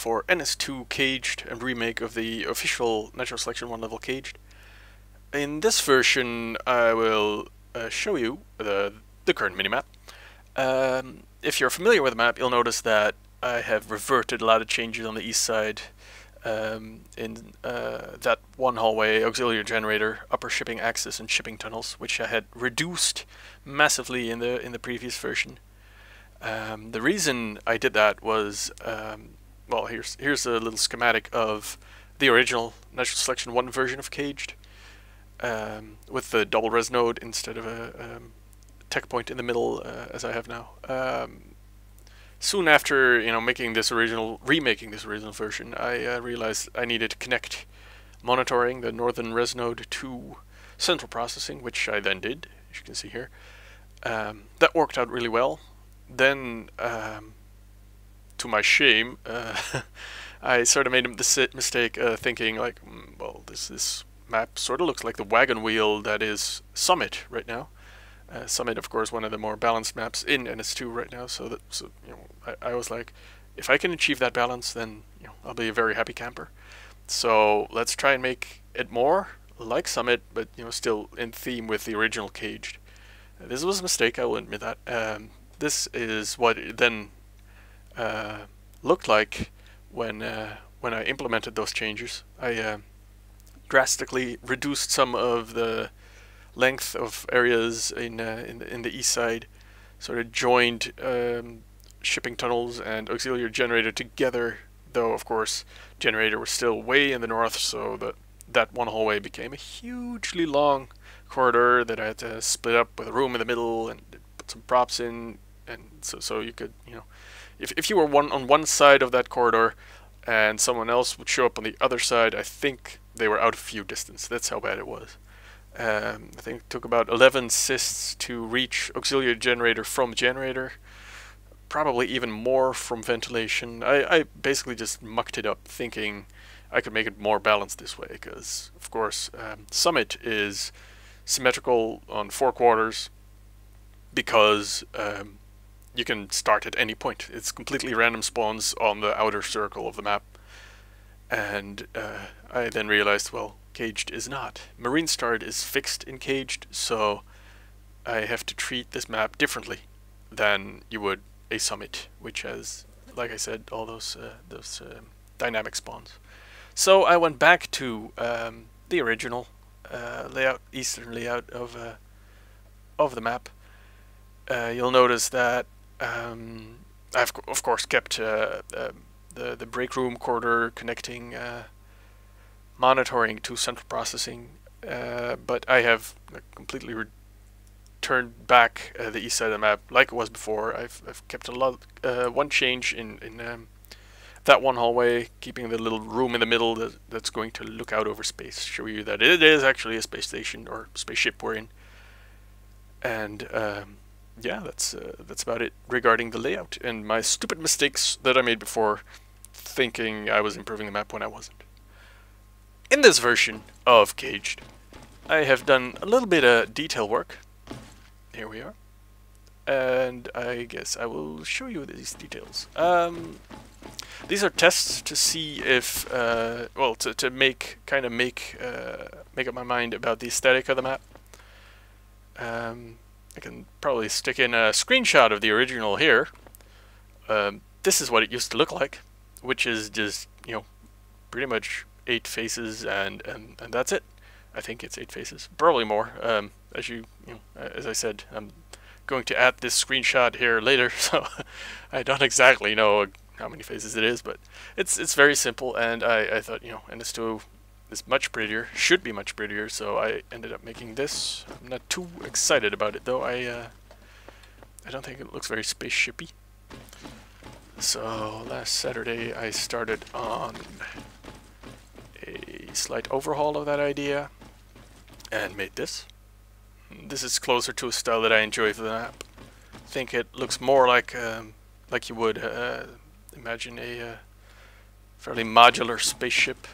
for NS2 Caged and remake of the official Natural Selection 1 level Caged. In this version I will show you the current minimap. If you're familiar with the map, you'll notice that I have reverted a lot of changes on the east side in that one hallway, auxiliary generator, upper shipping axis, and shipping tunnels, which I had reduced massively in the previous version. The reason I did that was, well, here's a little schematic of the original Natural Selection 1 version of Caged, with the double res node instead of a tech point in the middle, as I have now. Soon after, remaking this original version, I realized I needed to connect monitoring, the northern res node, to central processing, which I then did, as you can see here. That worked out really well. Then, to my shame, I sort of made the mistake thinking like, well, this map sort of looks like the wagon wheel that is Summit right now. Summit, of course, one of the more balanced maps in NS2 right now. So I was like, if I can achieve that balance, then I'll be a very happy camper. So let's try and make it more like Summit, but still in theme with the original Caged. This was a mistake, I will admit that. This is what it then looked like when I implemented those changes. I drastically reduced some of the length of areas in the east side, sort of joined shipping tunnels and auxiliary generator together, though of course generator was still way in the north, so that one hallway became a hugely long corridor that I had to split up with a room in the middle and put some props in, and so you could, if you were on one side of that corridor and someone else would show up on the other side, I think they were out of view distance. That's how bad it was. I think it took about 11 cysts to reach auxiliary generator from generator, probably even more from ventilation. I basically just mucked it up thinking I could make it more balanced this way, because of course Summit is symmetrical on 4 quarters because you can start at any point. It's completely random spawns on the outer circle of the map. And I then realized, well, Caged is not. Marine start is fixed in Caged, so I have to treat this map differently than you would a Summit, which has, like I said, all those dynamic spawns. So I went back to the original layout, eastern layout of the map. You'll notice that I've of course kept the break room corridor connecting monitoring to central processing, but I have completely turned back the east side of the map like it was before. I've kept a lot, one change in that one hallway, keeping the little room in the middle that's going to look out over space, show you that it is actually a space station or spaceship we're in. And yeah, that's about it regarding the layout and my stupid mistakes that I made before, thinking I was improving the map when I wasn't. In this version of Caged, I have done a little bit of detail work. Here we are. And I guess I will show you these details. These are tests to see if, well, to make up my mind about the aesthetic of the map. I can probably stick in a screenshot of the original here. This is what it used to look like, which is just, pretty much 8 faces and that's it. I think it's 8 faces, probably more. As I said, I'm going to add this screenshot here later, so I don't exactly know how many faces it is, but it's very simple, and I thought, NS2 is much prettier, should be much prettier, so I ended up making this. I'm not too excited about it though. I don't think it looks very spaceshipy. So last Saturday I started on a slight overhaul of that idea and made this. This is closer to a style that I enjoy for the map. I think it looks more like you would imagine a fairly modular spaceship.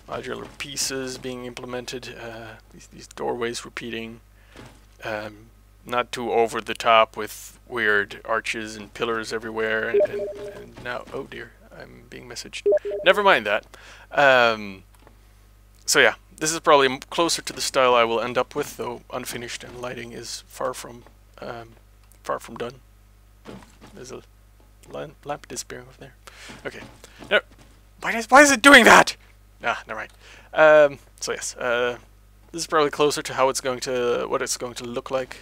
Modular pieces being implemented, these doorways repeating, not too over the top with weird arches and pillars everywhere, and now, oh dear, I'm being messaged. Never mind that. So yeah, this is probably closer to the style I will end up with, though unfinished and lighting is far from done. Oh, there's a lamp disappearing over there. Okay. No, why is it doing that? Ah, never mind. So yes, this is probably closer to how what it's going to look like,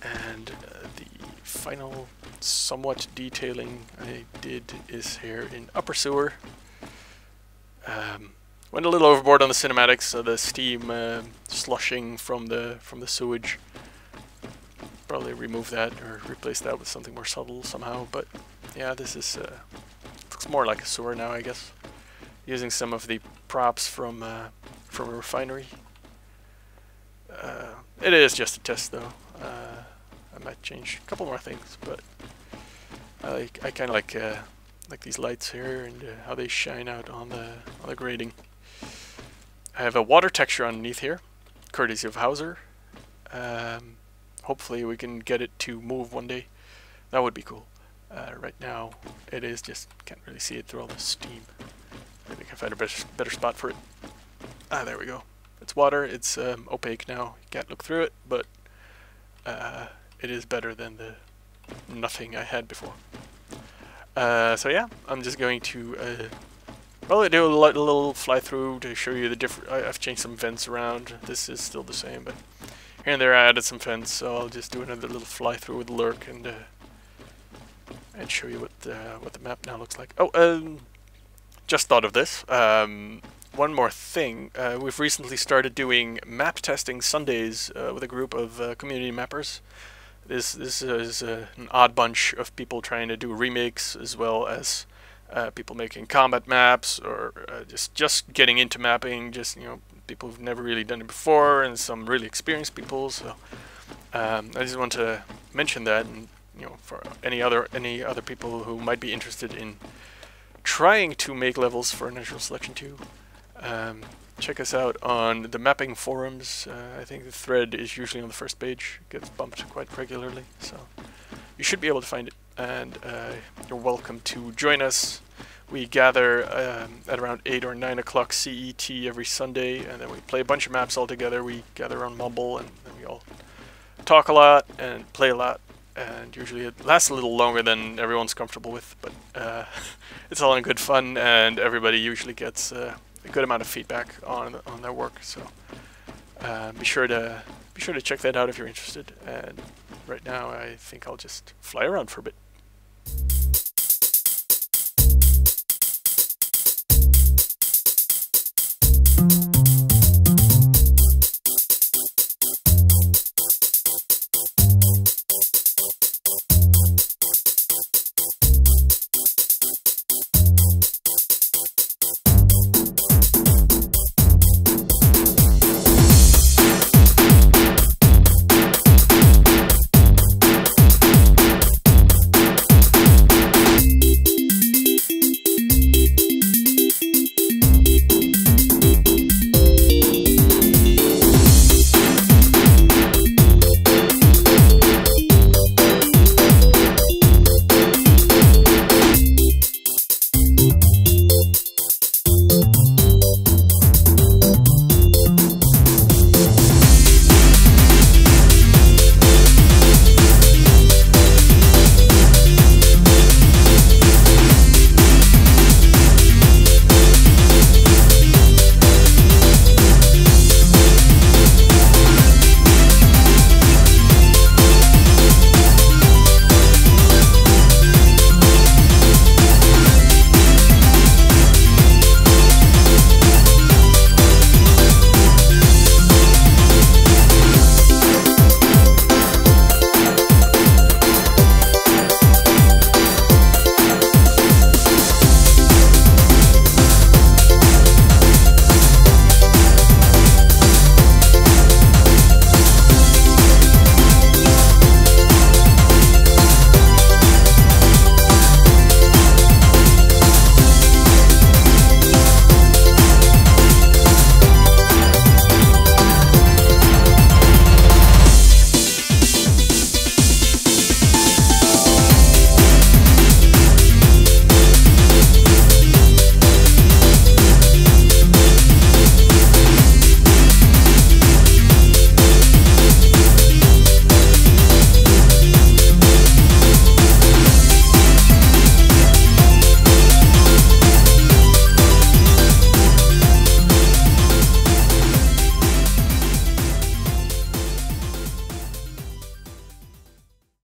and the final somewhat detailing I did is here in upper sewer. Went a little overboard on the cinematics, so the steam slushing from the sewage. Probably remove that or replace that with something more subtle somehow. But yeah, this is looks more like a sewer now, I guess. Using some of the props from a refinery. It is just a test, though. I might change a couple more things, but I kind of like these lights here and how they shine out on the grating. I have a water texture underneath here, courtesy of Hauser. Hopefully we can get it to move one day. That would be cool. Right now it is just can't really see it through all the steam. Maybe I can find a better spot for it. Ah, there we go. It's water. It's opaque now. You can't look through it, but it is better than the nothing I had before. So yeah, I'm just going to probably do a little fly through to show you the different. I've changed some vents around. This is still the same, but here and there I added some vents. So I'll just do another little fly through with lurk and show you what the map now looks like. Oh, just thought of this. One more thing. We've recently started doing map testing Sundays with a group of community mappers. This is an odd bunch of people trying to do remakes, as well as people making combat maps, or just getting into mapping. Just people who've never really done it before, and some really experienced people. So I just want to mention that, and for any other people who might be interested in trying to make levels for Natural Selection 2. Check us out on the mapping forums. I think the thread is usually on the first page. It gets bumped quite regularly, so you should be able to find it. And you're welcome to join us. We gather at around 8 or 9 o'clock CET every Sunday, and then we play a bunch of maps all together. We gather around Mumble, and then we all talk a lot and play a lot. And usually it lasts a little longer than everyone's comfortable with, but it's all in good fun, and everybody usually gets a good amount of feedback on their work. So be sure to check that out if you're interested. And right now I think I'll just fly around for a bit.